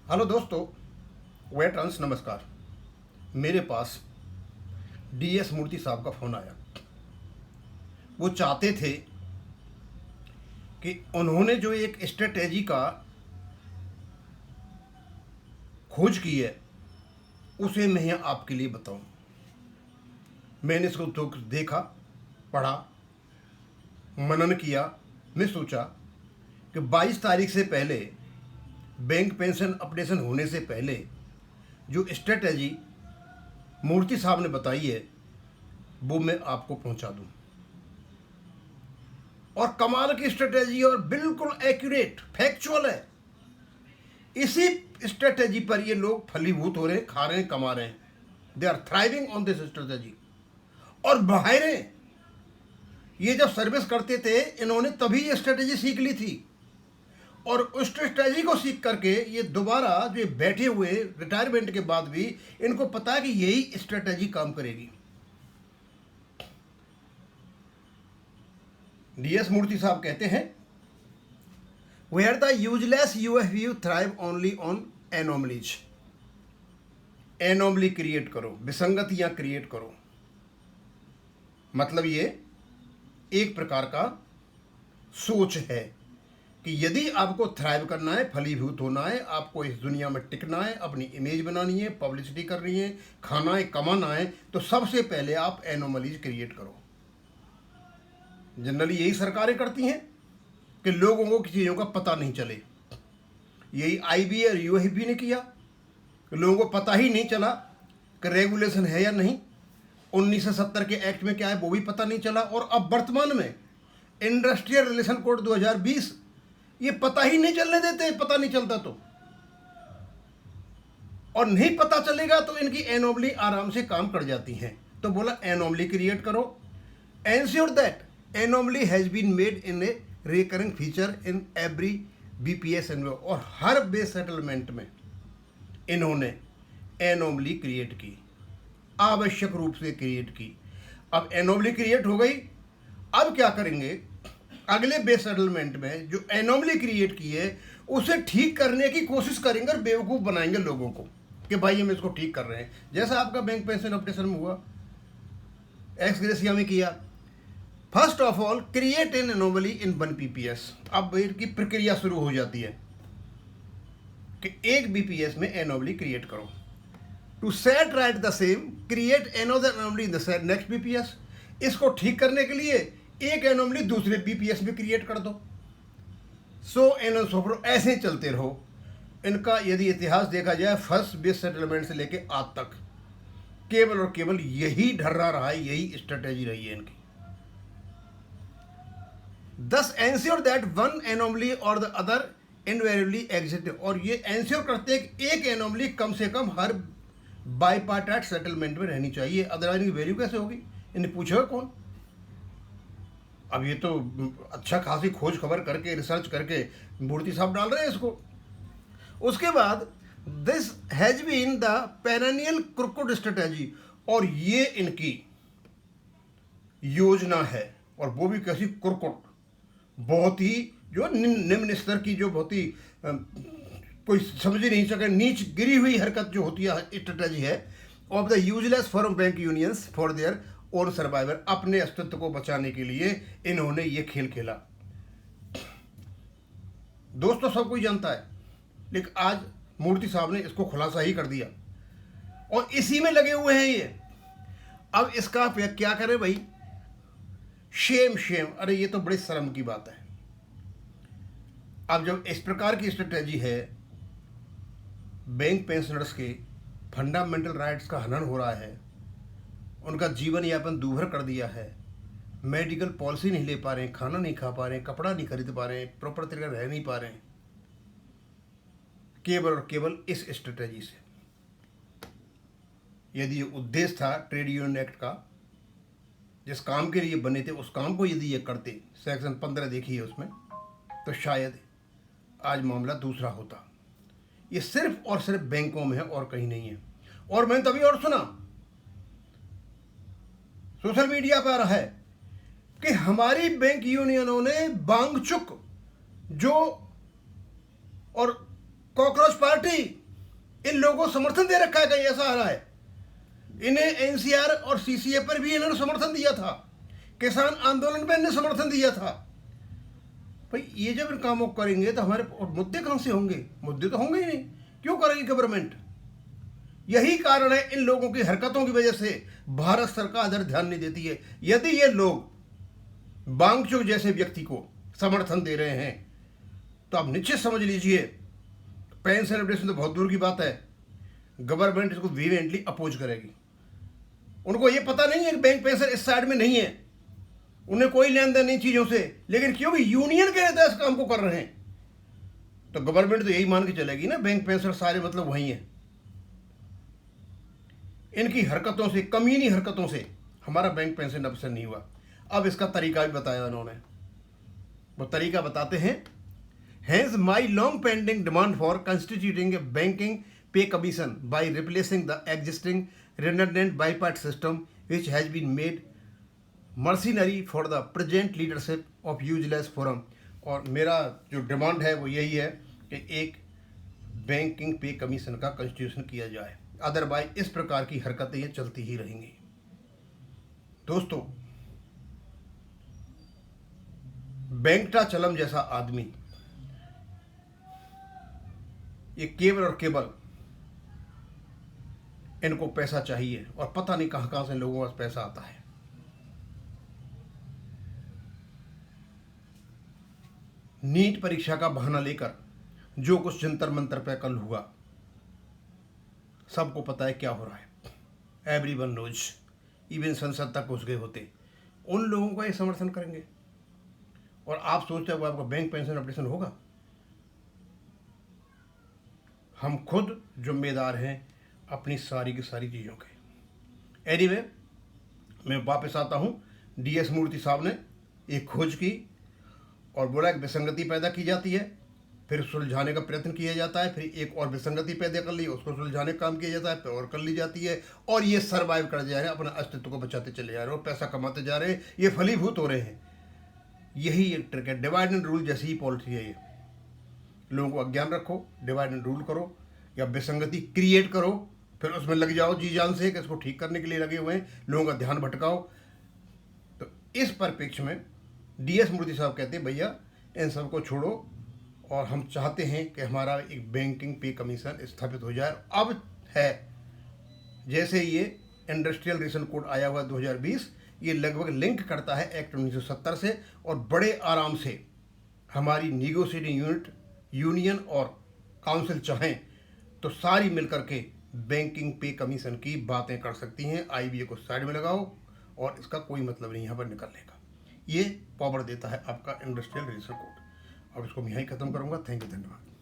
Hello दोस्तों, veterans नमस्कार। मेरे पास डीएस मूर्ति साहब का फ़ोन आया। वो चाहते थे कि उन्होंने जो एक स्ट्रेटेजी का खोज की है उसे मैं यहाँ आपके लिए बताऊं। मैंने इसको तो देखा, पढ़ा, मनन किया। मैं सोचा कि 22 तारीख से पहले, बैंक पेंशन अपडेशन होने से पहले जो स्ट्रेटेजी मूर्ति साहब ने बताई है वो मैं आपको पहुंचा दूं। और कमाल की स्ट्रेटेजी और बिल्कुल एक्यूरेट फैक्चुअल है। इसी स्ट्रेटेजी पर ये लोग फलीभूत हो रहे हैं, खा रहे हैं, कमा रहे हैं। They are thriving on this strategy और बढ़ा रहे हैं। ये जब सर्विस करते थे इन्होंने तभी ये स्ट्रेटेजी सीख ली थी और उस स्ट्रेटेजी को सीख करके ये दोबारा जो बैठे हुए रिटायरमेंट के बाद भी इनको पता है कि यही स्ट्रेटेजी काम करेगी। डीएस मूर्ति साहब कहते हैं, where the useless UFU thrive only on anomalies. Anomaly create करो, विसंगतियां क्रिएट करो। मतलब ये एक प्रकार का सोच है कि यदि आपको थ्राइव करना है, फलीभूत होना है, आपको इस दुनिया में टिकना है, अपनी इमेज बनानी है, पब्लिसिटी करनी है, खाना है, कमाना है, तो सबसे पहले आप एनोमलीज क्रिएट करो। जनरली यही सरकारें करती हैं कि लोगों को किसी चीज़ों का पता नहीं चले। यही आईबी और यूएफबी ने किया कि लोगों को पता ही नहीं चला कि रेगुलेशन है या नहीं। 1970 के एक्ट में क्या है वो भी पता नहीं चला। और अब वर्तमान में इंडस्ट्रियल रिलेशन कोड 2020 ये पता ही नहीं चलने देते। पता नहीं चलता तो, और नहीं पता चलेगा तो इनकी एनोमली आराम से काम कर जाती हैं। तो बोला एनोमली क्रिएट करो, ensure that anomaly has been made in a recurring feature in every BPS envelope. और हर बेस सेटलमेंट में इन्होंने एनोमली क्रिएट की, आवश्यक रूप से क्रिएट की। अब एनोमली क्रिएट हो गई, अब क्या करेंगे? अगले बेस सेटलमेंट में जो एनोमली क्रिएट की है उसे ठीक करने की कोशिश करेंगे और बेवकूफ़ बनाएंगे लोगों को कि भाई हम इसको ठीक कर रहे हैं। जैसा आपका बैंक पेंशन अपडेशन में हुआ, एक्स ग्रेसिया में किया। First of all create an anomaly in 1 PPS. अब इनकी प्रक्रिया शुरू हो जाती है कि एक बीपीएस में एनोमली क्रिएट करो। To set right the same create another anomaly in the next BPS. इसको ठीक करने के लिए एक एनोमली दूसरे बीपीएस में क्रिएट कर दो। सो एन सो ऐसे चलते रहो। इनका यदि इतिहास देखा जाए फर्स्ट बेस सेटलमेंट से लेके आज तक केवल और केवल यही ढर्रा रहा है, यही स्ट्रेटेजी रही है इनकी। दस एंश्योर दैट वन एनोमली और द अदर इनवेरिएबली एग्जिस्ट। और ये एंश्योर करते हैं कि एक एनोमली कम से कम हर बाईपार्टाइट सेटलमेंट में रहनी चाहिए, अदरवाइज इनकी वैल्यू कैसे होगी? इन्हें पूछेगा कौन? अब ये तो अच्छा खासी खोज खबर करके रिसर्च करके मूर्ति साहब डाल रहे हैं इसको। उसके बाद this has been the perennial crooked strategy. और ये इनकी योजना है, और वो भी कैसी क्रुकुड, बहुत ही जो निम्न स्तर की, जो बहुत ही कोई समझ ही नहीं सके, नीच गिरी हुई हरकत जो होती है स्ट्रेटेजी है of the useless for bank unions for their और सर्वाइवर। अपने अस्तित्व को बचाने के लिए इन्होंने ये खेल खेला। दोस्तों सब कोई जानता है, लेकिन आज मूर्ति साहब ने इसको खुलासा ही कर दिया और इसी में लगे हुए हैं ये। अब इसका क्या करें भाई? Shem Shem. अरे ये तो बड़ी शर्म की बात है। अब जब इस प्रकार की स्ट्रेटेजी है, बैंक पेंशनर्स के फंडामेंटल राइट्स का हनन हो रहा है, उनका जीवन यापन दूभर कर दिया है, मेडिकल पॉलिसी नहीं ले पा रहे हैं, खाना नहीं खा पा रहे हैं, कपड़ा नहीं खरीद पा रहे हैं, प्रॉपर तरीके रह नहीं पा रहे हैं, केवल और केवल इस स्ट्रेटेजी से। यदि ये उद्देश्य था ट्रेड यूनियन एक्ट का, जिस काम के लिए बने थे उस काम को यदि ये करते, सेक्शन 15 देखिए उसमें, तो शायद आज मामला दूसरा होता। ये सिर्फ और सिर्फ बैंकों में है और कहीं नहीं है। और मैंने तभी और सुना सोशल मीडिया पर है कि हमारी बैंक यूनियनों ने बांगचुक जो और कॉकरोच पार्टी ऑब्वियसली इन लोगों को समर्थन दे रखा है, कहीं ऐसा आ रहा है। इन्हें एनसीआर और सीसीए पर भी इन्होंने समर्थन दिया था, किसान आंदोलन में इन्हें समर्थन दिया था। भाई ये जब इन कामों को करेंगे तो हमारे मुद्दे कहां से होंगे? मुद्दे तो होंगे ही नहीं। क्यों करेगी गवर्नमेंट? यही कारण है इन लोगों की हरकतों की वजह से भारत सरकार इधर ध्यान नहीं देती है। यदि ये लोग वांगचुक जैसे व्यक्ति को समर्थन दे रहे हैं तो आप निश्चित समझ लीजिए पेंशन अपडेशन तो बहुत दूर की बात है, गवर्नमेंट इसको वीवेंटली अपोज करेगी। उनको ये पता नहीं है कि बैंक पेंशन इस साइड में नहीं है, उन्हें कोई लेन देन नहीं चीजों से, लेकिन क्योंकि यूनियन के नेता इस काम को कर रहे हैं तो गवर्नमेंट तो यही मान के चलेगी ना बैंक पेंशन सारे मतलब वही है। इनकी हरकतों से, कमीनी हरकतों से हमारा बैंक पेंशन अवसर नहीं हुआ। अब इसका तरीका भी बताया उन्होंने, वो तरीका बताते हैं। Hence my long pending demand for constituting a banking pay commission by replacing the existing redundant bipart system which has been made mercenary for the present leadership of useless forum। और मेरा जो डिमांड है वो यही है कि एक banking पे कमीशन का कॉन्स्टिट्यूशन किया जाए, अदरवाइज इस प्रकार की हरकतें ये चलती ही रहेंगी। दोस्तों, वेंकटाचलम जैसा आदमी, ये केवल और केवल इनको पैसा चाहिए और पता नहीं कहां कहां से लोगों के पास पैसा आता है। नीट परीक्षा का बहाना लेकर जो कुछ जंतर मंतर पे कल हुआ, सबको पता है क्या हो रहा है। एवरीवन नोज, इवन संसद तक घुस गए होते, उन लोगों का ये समर्थन करेंगे। और आप सोचते हैं वो आपका बैंक पेंशन अपडेशन होगा? हम खुद जिम्मेदार हैं अपनी सारी की सारी चीज़ों के। एनीवे, मैं वापस आता हूँ। DS मूर्ति साहब ने एक खोज की और बोला एक विसंगति पैदा की जाती है, फिर सुलझाने का प्रयत्न किया जाता है, फिर एक और विसंगति पैदा कर ली, उसको सुलझाने का काम किया जाता है, फिर और कर ली जाती है, और ये सर्वाइव कर जा रहे हैं, अपना अस्तित्व को बचाते चले जा रहे हैं और पैसा कमाते जा रहे हैं, ये फलीभूत हो रहे हैं। यही एक ट्रिक है, डिवाइड एंड रूल जैसी ही पॉलिसी है ये। लोगों को अज्ञान रखो, डिवाइड एंड रूल करो या विसंगति क्रिएट करो, फिर उसमें लग जाओ जी जान से कि इसको ठीक करने के लिए लगे हुए हैं, लोगों का ध्यान भटकाओ। तो इस परिप्रेक्ष्य में DS मूर्ति साहब कहते हैं भैया इन सबको छोड़ो और हम चाहते हैं कि हमारा एक बैंकिंग पे कमीशन स्थापित हो जाए। अब है जैसे ये इंडस्ट्रियल रेशन कोड आया हुआ 2020, ये लगभग लिंक करता है एक्ट 1970 से, और बड़े आराम से हमारी निगोशिएटिंग यूनियन और काउंसिल चाहें तो सारी मिलकर के बैंकिंग पे कमीशन की बातें कर सकती हैं। IBA को साइड में लगाओ और इसका कोने मतलब नहीं यहाँ पर निकलने का। ये पावर देता है आपका इंडस्ट्रियल रेशन कोड। अब इसको मैं यहीं खत्म करूँगा। थैंक यू, धन्यवाद।